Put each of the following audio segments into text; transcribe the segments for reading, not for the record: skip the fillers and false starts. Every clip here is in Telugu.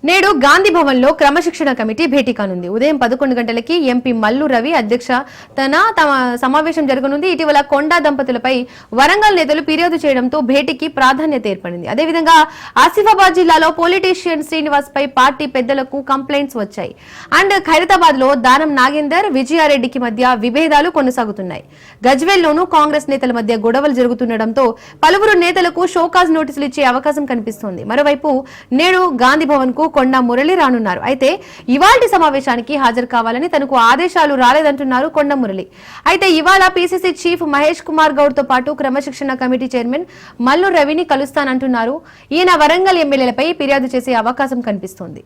నేడు గాంధీ భవన్ లో క్రమశిక్షణ కమిటీ భేటీ కానుంది. ఉదయం 11 గంటలకి ఎంపీ మల్లు రవి అధ్యక్షతన సమావేశం జరగనుంది. ఇటీవల కొండా దంపతులపై వరంగల్ నేతలు ఫిర్యాదు చేయడంతో భేటీకి ప్రాధాన్యత ఏర్పడింది. అదేవిధంగా ఆసిఫాబాద్ జిల్లాలో పొలిటీషియన్ శ్రీనివాస్ పై పార్టీ పెద్దలకు కంప్లైంట్స్ వచ్చాయి. అండ్ ఖైరతాబాద్ లో దానం నాగేందర్ విజయారెడ్డికి మధ్య విభేదాలు కొనసాగుతున్నాయి. గజ్వేల్ లోనూ కాంగ్రెస్ నేతల మధ్య గొడవలు జరుగుతుండటంతో పలువురు నేతలకు షోకాజ్ నోటీసులు ఇచ్చే అవకాశం కనిపిస్తోంది. మరోవైపు నేడు గాంధీ భవన్ కు కొండా మురళి రానున్నారు. అయితే ఇవాల్టి సమావేశానికి హాజరు కావాలని తనకు ఆదేశాలు రాలేదంటున్నారు కొండా మురళి. అయితే ఇవాళ పీసీసీ చీఫ్ మహేష్ కుమార్ గౌడ్ తో పాటు క్రమశిక్షణ కమిటీ చైర్మన్ మల్లు రవిని కలుస్తానంటున్నారు. ఈయన వరంగల్ ఎమ్మెల్యేలపై ఫిర్యాదు చేసే అవకాశం కనిపిస్తోంది.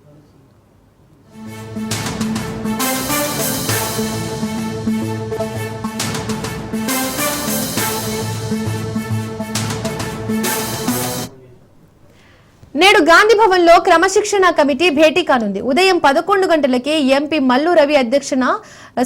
నేడు గాంధీ భవన్ లో క్రమశిక్షణ కమిటీ భేటీ కానుంది. ఉదయం 11 గంటలకి ఎంపీ మల్లు రవి అధ్యక్షన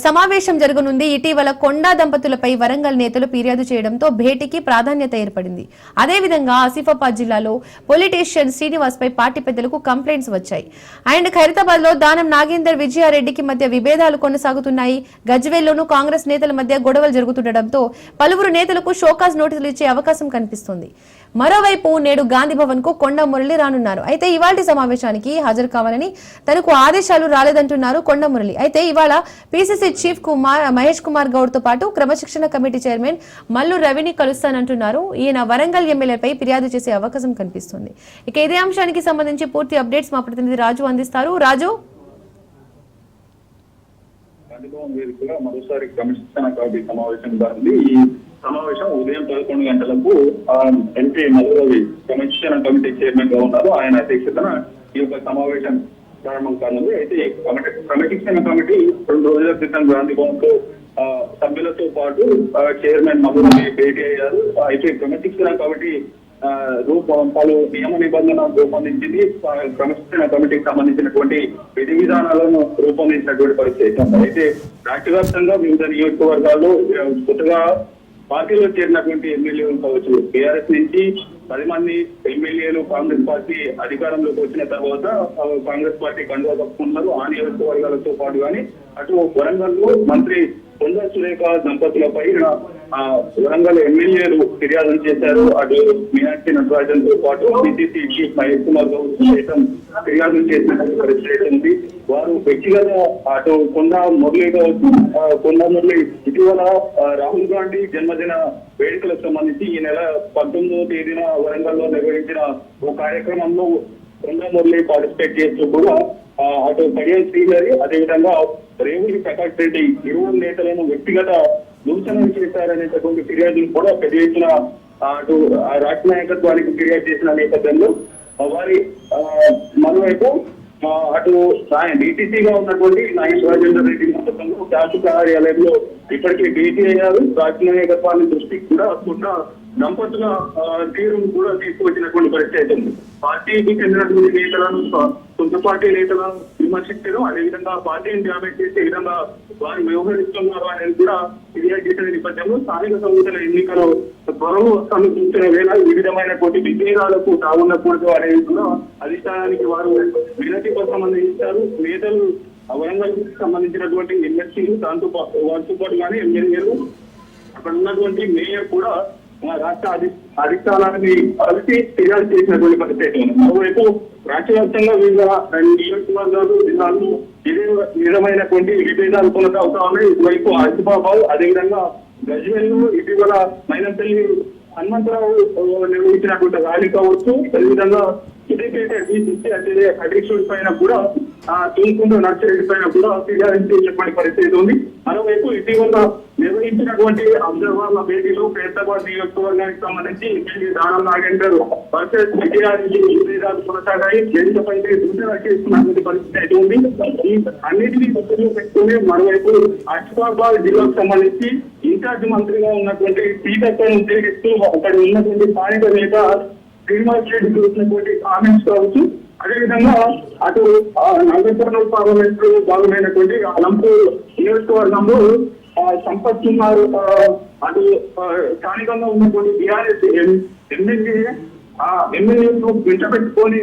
సమావేశం జరగనుంది. ఇటీవల కొండా దంపతులపై వరంగల్ నేతలు ఫిర్యాదు చేయడంతో భేటీకి ప్రాధాన్యత ఏర్పడింది. అదేవిధంగా ఆసిఫాబాద్ జిల్లాలో పొలిటీషియన్ శ్రీనివాస్ పై పార్టీ పెద్దలకు కంప్లైంట్స్ వచ్చాయి. అండ్ ఖైరతాబాద్ లో దానం నాగేందర్ విజయారెడ్డికి మధ్య విభేదాలు కొనసాగుతున్నాయి. గజ్వేల్లోనూ కాంగ్రెస్ నేతల మధ్య గొడవలు జరుగుతుండటంతో పలువురు నేతలకు షోకాజ్ నోటీసులు ఇచ్చే అవకాశం కనిపిస్తుంది. మరోవైపు నేడు గాంధీ భవన్ కు కొండా మురళి రానున్నారు. అయితే ఇవాళ సమావేశానికి హాజరు కావాలని తనకు ఆదేశాలు రాలేదంటున్నారు కొండా మురళి. అయితే ఇవాళ పీసీసీ చీఫ్ మహేష్ కుమార్ గౌడ్ తో పాటు క్రమశిక్షణ కమిటీ చైర్మన్ మల్లు రవిని కలుస్తానంటున్నారు. ఈయన వరంగల్ ఎమ్మెల్యేపై ఫిర్యాదు చేసే అవకాశం కనిపిస్తుంది. ఇక ఇదే అంశానికి సంబంధించి పూర్తి అప్డేట్స్ మా ప్రతినిధి రాజు అందిస్తారు. రాజు, మరోసారి క్రమశిక్షణ కమిటీ సమావేశం జరిగింది. ఈ సమావేశం ఉదయం 11 గంటలకు ఎంపీ మల్లు రవి క్రమశిక్షణ కమిటీ చైర్మన్ గా ఉన్నారు. ఆయన అధ్యక్షతన ఈ యొక్క సమావేశం ప్రారంభం కానుంది. అయితే క్రమశిక్షణ కమిటీ 2 రోజుల క్రితం గాంధీ భవన్ లో సభ్యులతో పాటు చైర్మన్ మల్లు రవి భేటీ అయ్యారు. అయితే క్రమశిక్షణ కమిటీ పలు నియమ నిబంధనలు రూపొందించింది. క్రమశిక్షణ కమిటీకి సంబంధించినటువంటి విధి విధానాలను రూపొందించినటువంటి పరిస్థితి. అయితే రాష్ట్ర వ్యాప్తంగా వివిధ నియోజకవర్గాల్లో కొత్తగా పార్టీలో చేరినటువంటి ఎమ్మెల్యేలు కావచ్చు. టీఆర్ఎస్ నుంచి 10 మంది ఎమ్మెల్యేలు కాంగ్రెస్ పార్టీ అధికారంలోకి వచ్చిన తర్వాత కాంగ్రెస్ పార్టీ కండువా కప్పుకున్నారు. ఆ నియోజకవర్గాలతో పాటు కానీ అటు వరంగల్ లో మంత్రి కొండా సురేఖ దంపతులపై వరంగల్ ఎమ్మెల్యేలు ఫిర్యాదులు చేశారు. అటు మీనాక్షి నటరాజన్ తో పాటు పీసీసీ చీఫ్ మహేష్ కుమార్ గౌడ్ సైతం ఫిర్యాదులు చేసిన పరిస్థితి ఉంది. వారు వ్యక్తిగత అటు కొండా మురళి ఇటీవల రాహుల్ గాంధీ జన్మదిన వేడుకలకు సంబంధించి ఈ నెల 19వ తేదీన వరంగల్ లో నిర్వహించిన ఓ కార్యక్రమంలో కొండా మురళి పార్టిసిపేట్ చేస్తూ కూడా అటు కడియం శ్రీహరి అదేవిధంగా రేవుడి ప్రకాష్ రెడ్డి ఇరువురు నేతలను వ్యక్తిగత దూషణలు చేశారనేటటువంటి ఫిర్యాదులు కూడా పెద్ద ఎత్తున అటు రాష్ట్ర నాయకత్వానికి ఫిర్యాదు చేసిన నేపథ్యంలో వారి మరోవైపు అటు డీటీసీగా ఉన్నటువంటి నాయక్ రాజేందర్ రెడ్డి నేతృత్వంలో శాసన కార్యాలయంలో ఇప్పటికే భేటీ అయ్యారు. రాష్ట్ర నాయకత్వాన్ని దృష్టికి కూడా దంపతుల తీరును కూడా తీసుకువచ్చినటువంటి పరిస్థితి ఉంది. పార్టీకి చెందినటువంటి నేతలను సొంత పార్టీ నేతలను విమర్శించడం, అదేవిధంగా పార్టీని డ్యామేజ్ చేసే విధంగా వారు వ్యవహరిస్తున్నారు అనేది కూడా ఫిర్యాదు చేసిన నేపథ్యంలో స్థానిక సంస్థల ఎన్నికలు త్వరలో సమీపించిన వేళ ఈ విధమైనటువంటి విభేదాలకు తాగుండకూడదు అనేది కూడా అధిష్టానానికి వారు వినతి పత్రం అందించారు. నేతలు వరంగల్ సంబంధించినటువంటి ఎమ్మెల్సీలు వారితో పాటు కానీ ఎమ్మెల్యేలు అక్కడ ఉన్నటువంటి మేయర్ కూడా రాష్ట్ర అధిష్టానాన్ని కలిసి ఫిర్యాదు చేసినటువంటి పరిస్థితి ఉంది. మరోవైపు రాష్ట్ర వ్యాప్తంగా వివిధ నియోజకవర్గాలు జిల్లాల్లో ఇదే విధమైనటువంటి విభేదాలు కొనసాగుతా ఉన్నాయి. ఇటువైపు ఆసిఫాబాద్ అదేవిధంగా గజ్వేల్ ఇటీవల మైనంపల్లి హనుమంతరావు నిర్వహించినటువంటి ర్యాలీ కావచ్చు. అదేవిధంగా సిద్దిపేట అధ్యక్షుడి పైన కూడా తూముకుంటూ నర్సిరెడ్డి పైన కూడా ఫిర్యాదు చేసేటువంటి పరిస్థితి ఉంది. మరోవైపు ఇటీవల నిర్వహించినటువంటి అబ్జర్వర్ల భేటీలో ఖైరతాబాద్ నియోజకవర్గానికి సంబంధించి ఎమ్మెల్యే దానం నాగేందర్ వర్సెస్ విజయారెడ్డి విభేదాలు కొనసాగాయి. దేశపై దూషణ చేస్తున్నటువంటి పరిస్థితి ఉంది. ఈ అన్నిటినీ దృష్టిలో పెట్టుకుని మరోవైపు ఆసిఫాబాద్ జిల్లాకు సంబంధించి ఇన్ఛార్జ్ మంత్రిగా ఉన్నటువంటి సీతక్కను ఉద్యోగిస్తూ అక్కడ ఉన్నటువంటి స్థానిక నేత శ్రీనివాస్ రెడ్డి చూసినటువంటి కామెంట్స్ కావచ్చు. అదేవిధంగా అటు నాగేశ్వరం పార్లమెంట్ లో భాగమైనటువంటి అలంపూర్ నియోజకవర్గంలో సంపత్ కుమార్ అటు స్థానికంగా ఉన్నటువంటి బీఆర్ఎస్ ఎమ్మెల్యేను వెంటబెట్టుకొని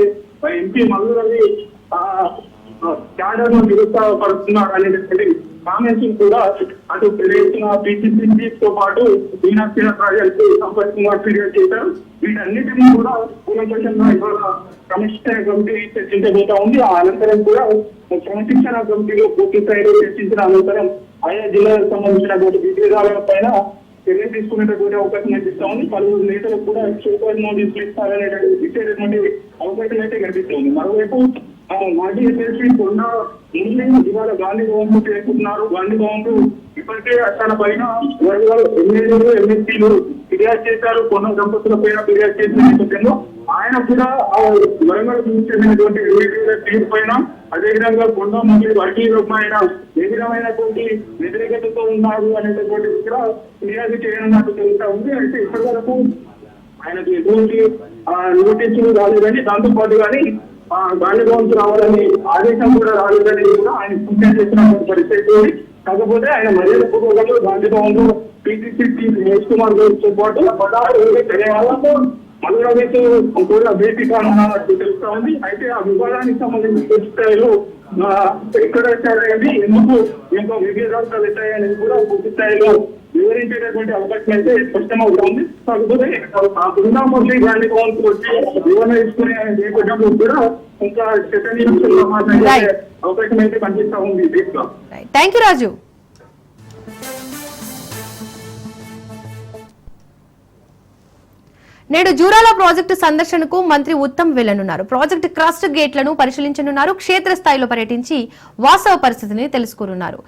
ఎంపీ మల్లు రవి క్యాడర్ ను నిరుత్సాహపడుతున్నారు అనేటువంటి కామెంట్స్ కూడా అటు తెలియజేసిన పిసిసి చీఫ్ తో పాటు దీనాక్షణ ప్రాజెక్టు సంపత్ కుమార్ ఫిర్యాదు చేశారు. వీటన్నిటినీ కూడా కూలంకషంగా ఇవాళ క్రమశిక్షణ కమిటీ చర్చించబోతా ఉంది. ఆ అనంతరం కూడా క్రమశిక్షణ కమిటీలో పూర్తి స్థాయిలో చర్చించిన అనంతరం ఆయా జిల్లాలకు సంబంధించినటువంటి విభేదాల పైన చర్య తీసుకునేటటువంటి అవకాశం కనిపిస్తా ఉంది. పలువురు నేతలకు కూడా సూపర్ నోటీసులు ఇస్తారనేటువంటి ఇచ్చేటటువంటి అవకాశం అయితే కనిపిస్తుంది. మరోవైపు మాజీ ఎమ్మెల్సీ కొండ ఇవాళ గాంధీ భవన్ కు చేరుకుంటున్నారు. గాంధీ భవన్ కు ఇప్పటికే తన పైన వరంగల్ ఎమ్మెల్యేలు ఎమ్మెల్సీలు ఫిర్యాదు చేశారు. కొండ దంపతుల పైన ఫిర్యాదు చేసిన నేపథ్యంలో ఆయన కూడా వరంగల్ చెందినటువంటి తీరు పైన అదేవిధంగా కొండ మళ్ళీ వర్గీయ ఆయన ఏ విధమైనటువంటి వ్యతిరేకతతో ఉన్నారు అనేటటువంటి కూడా ఫిర్యాదు చేయనున్నట్టు తెలుస్తా ఉంది. అయితే ఇప్పటి వరకు ఆయనకు ఎటువంటి నోటీసులు రాలేదని, దాంతో పాటు కానీ గాంధీ భవన్ రావాలని ఆదేశం కూడా రాలేదని కూడా ఆయన సూచన చేసినటువంటి పరిస్థితి. కాకపోతే ఆయన మర్యాద పూర్వకంగా గాంధీ భవన్ లో పిసిసి చీఫ్ మహేష్ కుమార్ గారితో పాటు మల్లురవితో కూడా భేటీ కానున్నట్టు తెలుస్తా ఉంది. అయితే ఆ వివాదానికి సంబంధించి పూర్తి స్థాయిలో ఎక్కడ వచ్చారనేది, ఎందుకు ఇంకా విభేదాలు తలెత్తాయనేది కూడా పూర్తి స్థాయిలో వివరించేటటువంటి అవకాశం అయితే స్పష్టమవుతోంది. కాకపోతే ఆ బృందామురళి గాంధీ భవన్ కు వచ్చి వివరణ ఇస్తున్న నేపథ్యంలో కూడా ఇంకా చర్చనీయాంశంగా మాట్లాడే అవకాశం అయితే కనిపిస్తా ఉంది. థ్యాంక్ యూ రాజు. నేడు జూరాల ప్రాజెక్టు సందర్శనకు మంత్రి ఉత్తమ్ వెళ్లనున్నారు. ప్రాజెక్టు క్రస్ట్ గేట్లను పరిశీలించనున్నారు. క్షేత్రస్థాయిలో పర్యటించి వాస్తవ పరిస్థితిని తెలుసుకోనున్నారు.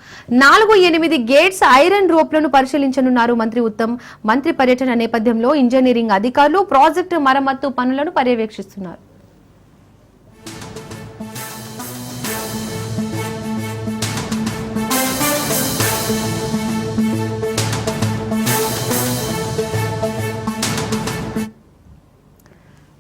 4-8 గేట్స్ ఐరన్ రోప్లను పరిశీలించనున్నారు మంత్రి ఉత్తమ్. మంత్రి పర్యటన నేపథ్యంలో ఇంజనీరింగ్ అధికారులు ప్రాజెక్టు మరమ్మత్తు పనులను పర్యవేక్షిస్తున్నారు.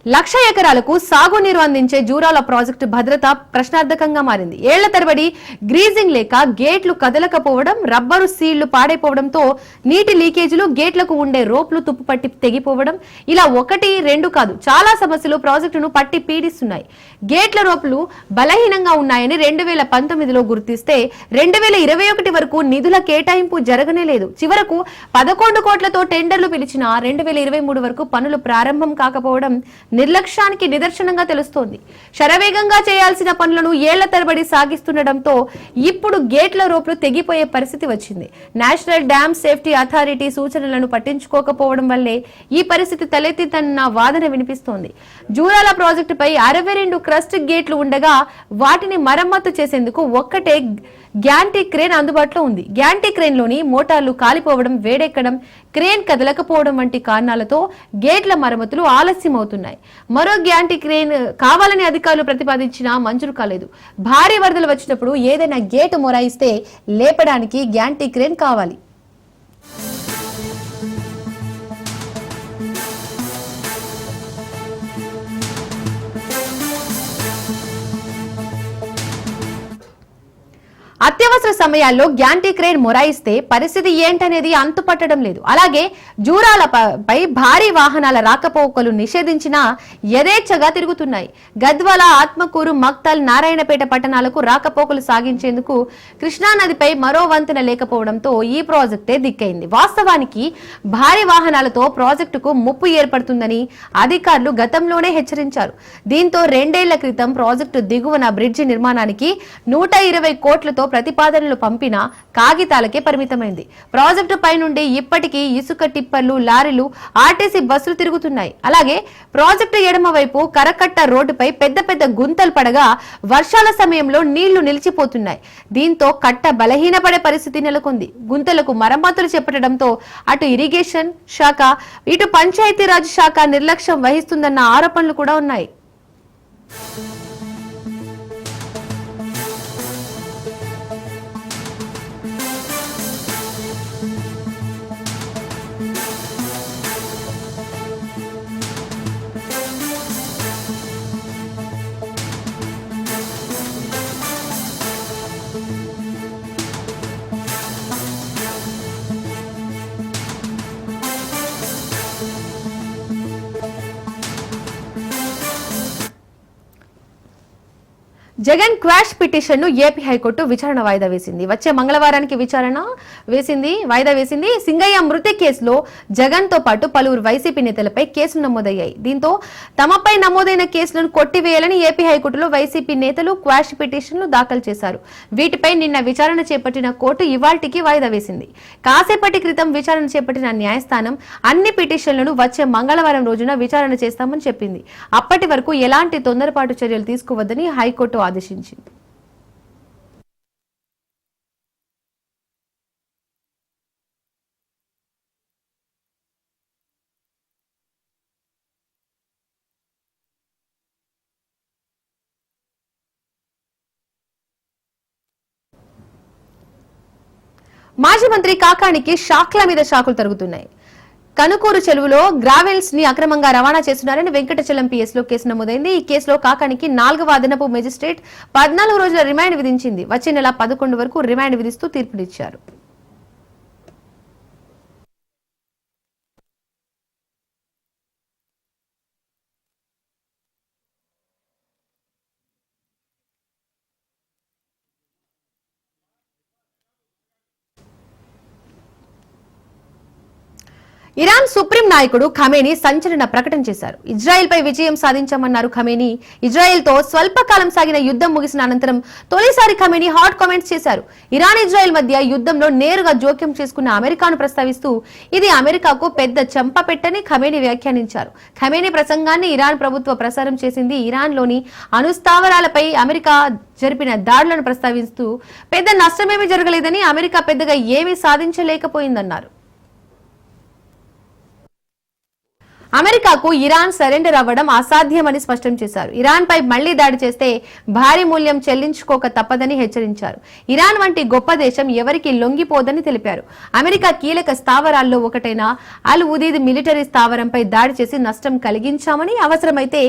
లక్ష ఎకరాలకు సాగునీరు అందించే జూరాల ప్రాజెక్టు భద్రత ప్రశ్నార్థకంగా మారింది. ఏళ్ల తరబడి గ్రీజింగ్ లేక గేట్లు కదలకపోవడం, రబ్బరు సీళ్లు పాడైపోవడంతో నీటి లీకేజీలు, గేట్లకు ఉండే రోప్లు తుప్పుపట్టి తెగిపోవడం, ఇలా 1-2 కాదు చాలా సమస్యలు ప్రాజెక్టును పట్టి పీడిస్తున్నాయి. గేట్ల రోప్లు బలహీనంగా ఉన్నాయని 2019లో గుర్తిస్తే 2021 వరకు నిధుల కేటాయింపు జరగనే లేదు. చివరకు 11 కోట్లతో టెండర్లు పిలిచిన 2023 వరకు పనులు ప్రారంభం కాకపోవడం నిర్లక్ష్యానికి నిదర్శనంగా తెలుస్తోంది. శరవేగంగా చేయాల్సిన పనులను ఏళ్ల తరబడి సాగిస్తుండటంతో ఇప్పుడు గేట్ల రోప్లు తెగిపోయే పరిస్థితి వచ్చింది. నేషనల్ డ్యామ్ సేఫ్టీ అథారిటీ సూచనలను పట్టించుకోకపోవడం వల్లే ఈ పరిస్థితి తలెత్తిందన్న వాదన వినిపిస్తోంది. జూరాల ప్రాజెక్టుపై 62 క్రస్ట్ గేట్లు ఉండగా వాటిని మరమ్మతు చేసేందుకు ఒక్కటే గ్యాంటీ క్రేన్ అందుబాటులో ఉంది. గ్యాంటీ క్రేన్ లోని మోటార్లు కాలిపోవడం, వేడెక్కడం, క్రేన్ కదలకపోవడం వంటి కారణాలతో గేట్ల మరమ్మతులు ఆలస్యం అవుతున్నాయి. మరో గ్యాంటీ క్రేన్ కావాలని అధికారులు ప్రతిపాదించినా మంజూరు కాలేదు. భారీ వరదలు వచ్చినప్పుడు ఏదైనా గేటు మొరాయిస్తే లేపడానికి గ్యాంటీ క్రేన్ కావాలి. అత్యవసర సమయాల్లో గ్యాంటీ క్రేన్ మొరాయిస్తే పరిస్థితి ఏంటనేది అంతుపట్టడం లేదు. అలాగే జూరాలపై భారీ వాహనాల రాకపోకలు నిషేధించినా యథేచ్ఛగా తిరుగుతున్నాయి. గద్వాల, ఆత్మకూరు, మక్తల్, నారాయణపేట పట్టణాలకు రాకపోకలు సాగించేందుకు కృష్ణానదిపై మరో వంతెన లేకపోవడంతో ఈ ప్రాజెక్టే దిక్కైంది. వాస్తవానికి భారీ వాహనాలతో ప్రాజెక్టుకు ముప్పు ఏర్పడుతుందని అధికారులు గతంలోనే హెచ్చరించారు. దీంతో 2 ఏళ్ల క్రితం ప్రాజెక్టు దిగువన బ్రిడ్జి నిర్మాణానికి 120 కోట్లతో ప్రతిపాదనలు పంపినా కాగితాలకే పరిమితమైంది. ప్రాజెక్టు పై నుండి ఇప్పటికీ ఇసుక టిప్పర్లు, లారీలు, ఆర్టీసీ బస్సులు తిరుగుతున్నాయి. అలాగే ప్రాజెక్టు ఎడమ వైపు కరకట్ట రోడ్డుపై పెద్ద పెద్ద గుంతలు పడగా వర్షాల సమయంలో నీళ్లు నిలిచిపోతున్నాయి. దీంతో కట్ట బలహీనపడే పరిస్థితి నెలకొంది. గుంతలకు మరమ్మతులు చేపట్టడంతో అటు ఇరిగేషన్ శాఖ, ఇటు పంచాయతీరాజ్ శాఖ నిర్లక్ష్యం వహిస్తుందన్న ఆరోపణలు కూడా ఉన్నాయి. జగన్ క్వాష్ పిటిషన్ ను ఏపీ హైకోర్టు విచారణ వాయిదా వేసింది. వచ్చే మంగళవారానికి వాయిదా వేసింది. సింగయ్య మృతి కేసులో జగన్ తో పాటు పలువురు వైసీపీ నేతలపై కేసులు నమోదయ్యాయి. దీంతో తమపై నమోదైన కేసులను కొట్టివేయాలని ఏపీ హైకోర్టులో వైసీపీ నేతలు క్వాష్ పిటిషన్లు దాఖలు చేశారు. వీటిపై నిన్న విచారణ చేపట్టిన కోర్టు ఇవాల్టికి వాయిదా వేసింది. కాసేపటి క్రితం విచారణ చేపట్టిన న్యాయస్థానం అన్ని పిటిషన్లను వచ్చే మంగళవారం రోజున విచారణ చేస్తామని చెప్పింది. అప్పటి వరకు ఎలాంటి తొందరపాటు చర్యలు తీసుకోవద్దని హైకోర్టు ఆదేశించింది. మాజీ మంత్రి కాకానికి షాక్ల మీద షాకులు తరుగుతున్నాయి. కనుకూరు చెరువులో గ్రావెల్స్ ని అక్రమంగా రవాణా చేస్తున్నారని వెంకటచలం పిఎస్ లో కేసు నమోదైంది. ఈ కేసులో కాకానికి 4వ అదనపు మెజిస్ట్రేట్ 14 రోజుల రిమాండ్ విధించింది. వచ్చే నెల 11 వరకు రిమాండ్ విధిస్తూ తీర్పునిచ్చారు. ఇరాన్ సుప్రీం నాయకుడు ఖమేనీ సంచలన ప్రకటన చేశారు. ఇజ్రాయెల్ పై విజయం సాధించామన్నారు ఖమేనీ. ఇజ్రాయెల్ తో స్వల్పకాలం సాగిన యుద్ధం ముగిసిన అనంతరం తొలిసారి ఖమేనీ హాట్ కామెంట్స్ చేశారు. ఇరాన్ ఇజ్రాయెల్ మధ్య యుద్ధంలో నేరుగా జోక్యం చేసుకున్న అమెరికాను ప్రస్తావిస్తూ ఇది అమెరికాకు పెద్ద చెంపపెట్టని ఖమేనీ వ్యాఖ్యానించారు. ఖమేనీ ప్రసంగాన్ని ఇరాన్ ప్రభుత్వ ప్రసారం చేసింది. ఇరాన్ లోని అణుస్థావరాలపై అమెరికా జరిపిన దాడులను ప్రస్తావిస్తూ పెద్ద నష్టమేమీ జరగలేదని, అమెరికా పెద్దగా ఏమీ సాధించలేకపోయిందన్నారు. అమెరికాకు ఇరాన్ సరెండర్ అవ్వడం అసాధ్యమని స్పష్టం చేశారు. ఇరాన్ పై మళ్లీ దాడి చేస్తే భారీ మూల్యం చెల్లించుకోక తప్పదని హెచ్చరించారు. ఇరాన్ వంటి గొప్ప దేశం ఎవరికి లొంగిపోదని తెలిపారు. అమెరికా కీలక స్థావరాల్లో ఒకటైన అల్ ఉదీద్ మిలిటరీ స్థావరంపై దాడి చేసి నష్టం కలిగించామని, అవసరమైతే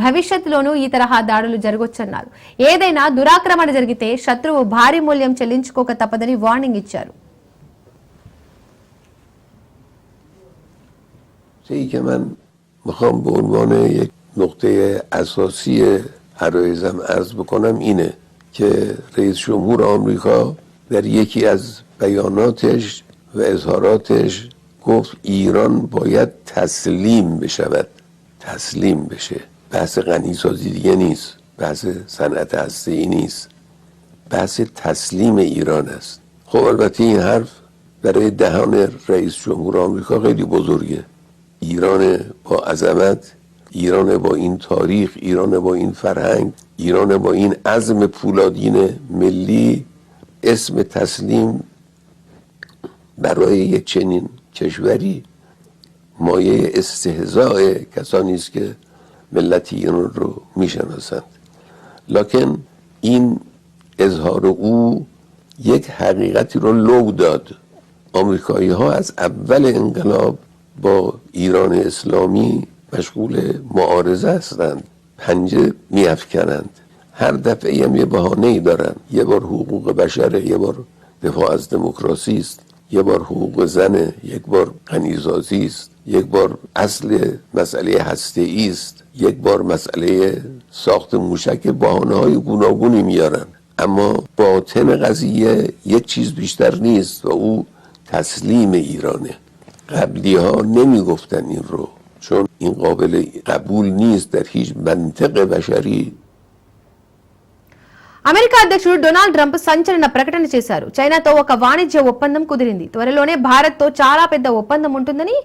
భవిష్యత్తులోనూ ఈ తరహా దాడులు జరగొచ్చన్నారు. ఏదైనా దురాక్రమణ జరిగితే శత్రువు భారీ మూల్యం చెల్లించుకోక తప్పదని వార్నింగ్ ఇచ్చారు. چیزی که من میخوام به عنوان یک نقطه اساسی عرایزم عرض بکنم اینه که رئیس جمهور آمریکا در یکی از بیاناتش و اظهاراتش گفت ایران باید تسلیم بشود، تسلیم بشه. بحث غنیسازی دیگه نیست، بحث صنعت هسته‌ای نیست، بحث تسلیم ایران است. خب البته این حرف برای دهان رئیس جمهور آمریکا خیلی بزرگه. ایران با عظمت، ایران با این تاریخ، ایران با این فرهنگ، ایران با این عزم پولادین ملی اسم تسلیم برای یک چنین کشوری مایه استهزاء کسانی است که ملت ایران رو میشناسند. لکن این اظهار او یک حقیقتی رو لو داد. آمریکایی ها از اول انقلاب با ایران اسلامی مشغول معارضه هستند، پنجه میافکنند. هر دفعه هم یه بهانه‌ای دارن. یه بار حقوق بشره، یه بار دفاع از دموکراسی است، یه بار حقوق زنه، یک بار غنیسازی است، یک بار اصل مسئله هسته‌ای است، یک بار مسئله ساخت موشک. بهانه‌های گوناگونی میارن، اما باطن قضیه یک چیز بیشتر نیست و او تسلیم ایرانه. قبلی ها نمی گفتن این رو، چون این قابل قبول نیست در هیچ منطق بشری. అమెరికా అధ్యక్షుడు డొనాల్డ్ ట్రంప్ సంచలన ప్రకటన చేశారు. చైనాతో ఒక వాణిజ్య ఒప్పందం కుదిరింది. త్వరలోనే భారత్ తో చాలా పెద్ద ఒప్పందం ఉంటుందని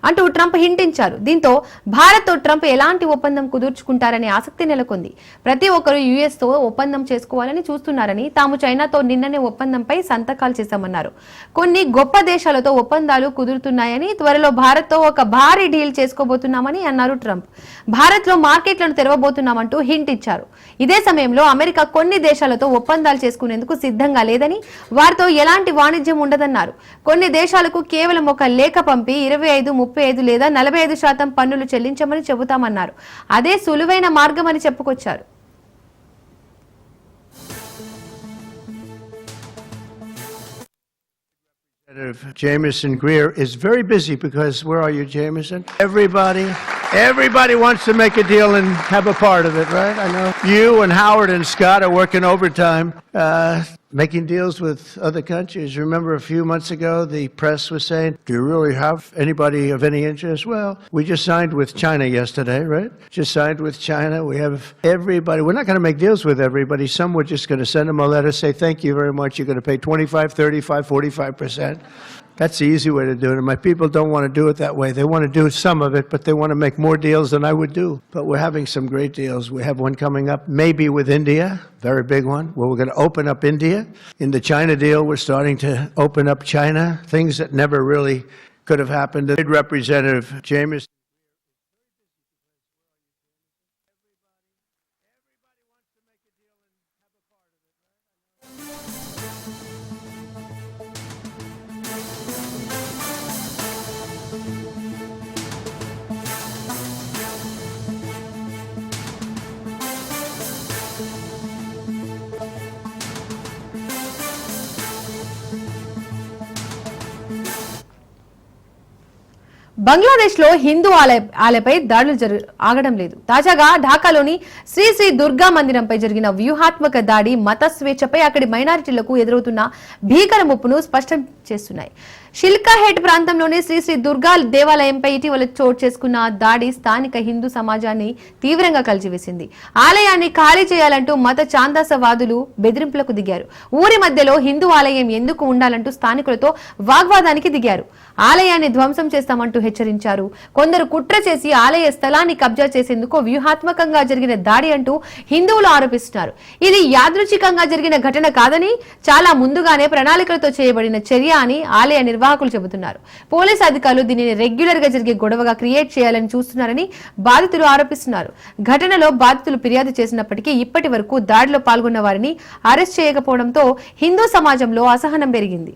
అంటూ ట్రంప్ హింటించారు. దీంతో భారత్ తో ట్రంప్ ఎలాంటి ఒప్పందం కుదుర్చుకుంటారనే ఆసక్తి నెలకొంది. ప్రతి ఒక్కరూ యుఎస్ తో ఒప్పందం చేసుకోవాలని చూస్తున్నారని, తాము చైనాతో నిన్ననే ఒప్పందంపై సంతకాలు చేశామన్నారు. కొన్ని గొప్ప దేశాలతో ఒప్పందాలు కుదురుతున్నాయని, త్వరలో భారత్ తో ఒక భారీ డీల్ చేసుకోబోతున్నామని అన్నారు ట్రంప్. భారత్ లో మార్కెట్లను తెరవబోతున్నామంటూ హింట్ ఇచ్చారు. ఇదే సమయంలో అమెరికా కొన్ని దేశాలతో ఒప్పందాలు చేసుకునేందుకు సిద్ధంగా లేదని, వారితో ఎలాంటి వాణిజ్యం ఉండదన్నారు. కొన్ని దేశాలకు కేవలం ఒక లేఖ పంపి 25, 35 లేదా 45% పన్నులు చెల్లించమని చెబుతామన్నారు. అదే సులువైన మార్గమని చెప్పుకొచ్చారు. Jameson Greer is very busy because where are you, Jameson? Everybody. Everybody wants to make a deal and have a part of it, right? I know you and Howard and Scott are working overtime, making deals with other countries. Remember a few months ago, the press was saying, do you really have anybody of any interest? Well, we just signed with China yesterday, right? Just signed with China. We have everybody. We're not going to make deals with everybody. Some we're just going to send them a letter, say, thank you very much. You're going to pay 25, 35, 45%. That's the easy way to do it. And my people don't want to do it that way. They want to do some of it, but they want to make more deals than I would do. But we're having some great deals. We have one coming up, maybe with India, very big one, where we're going to open up India. In the China deal, we're starting to open up China, things that never really could have happened. Representative James. Bangladesh లో హిందూ ఆలయపై దాడులు ఆగడం లేదు. తాజాగా ఢాకాలోని శ్రీ శ్రీ దుర్గా మందిరంపై జరిగిన వ్యూహాత్మక దాడి మత స్వేచ్ఛపై అక్కడి మైనారిటీలకు ఎదురవుతున్న భీకర ముప్పును స్పష్టం చేస్తున్నాయి. షిల్కాహెట్ ప్రాంతంలోని శ్రీ శ్రీ దుర్గా దేవాలయంపై ఇటీవల చోటు చేసుకున్న దాడి స్థానిక హిందూ సమాజాన్ని తీవ్రంగా కలిచివేసింది. ఆలయాన్ని ఖాళీ చేయాలంటూ మత ఛాందసవాదులు బెదిరింపులకు దిగారు. ఊరి మధ్యలో హిందూ ఆలయం ఎందుకు ఉండాలంటూ స్థానికులతో వాగ్వాదానికి దిగారు. ఆలయాన్ని ధ్వంసం చేస్తామంటూ హెచ్చరించారు. కొందరు కుట్ర చేసి ఆలయ స్థలాన్ని కబ్జా చేసేందుకు వ్యూహాత్మకంగా జరిగిన దాడి అంటూ హిందువులు ఆరోపిస్తున్నారు. ఇది యాదృచ్ఛికంగా జరిగిన ఘటన కాదని, చాలా ముందుగానే ప్రణాళికలతో చేయబడిన చర్య అని ఆలయ నిర్వాహకులు చెబుతున్నారు. పోలీసు అధికారులు దీనిని రెగ్యులర్ గా జరిగే గొడవగా క్రియేట్ చేయాలని చూస్తున్నారని బాధితులు ఆరోపిస్తున్నారు. ఘటనలో బాధితులు ఫిర్యాదు చేసినప్పటికీ ఇప్పటి వరకు దాడిలో పాల్గొన్న వారిని అరెస్ట్ చేయకపోవడంతో హిందూ సమాజంలో అసహనం పెరిగింది.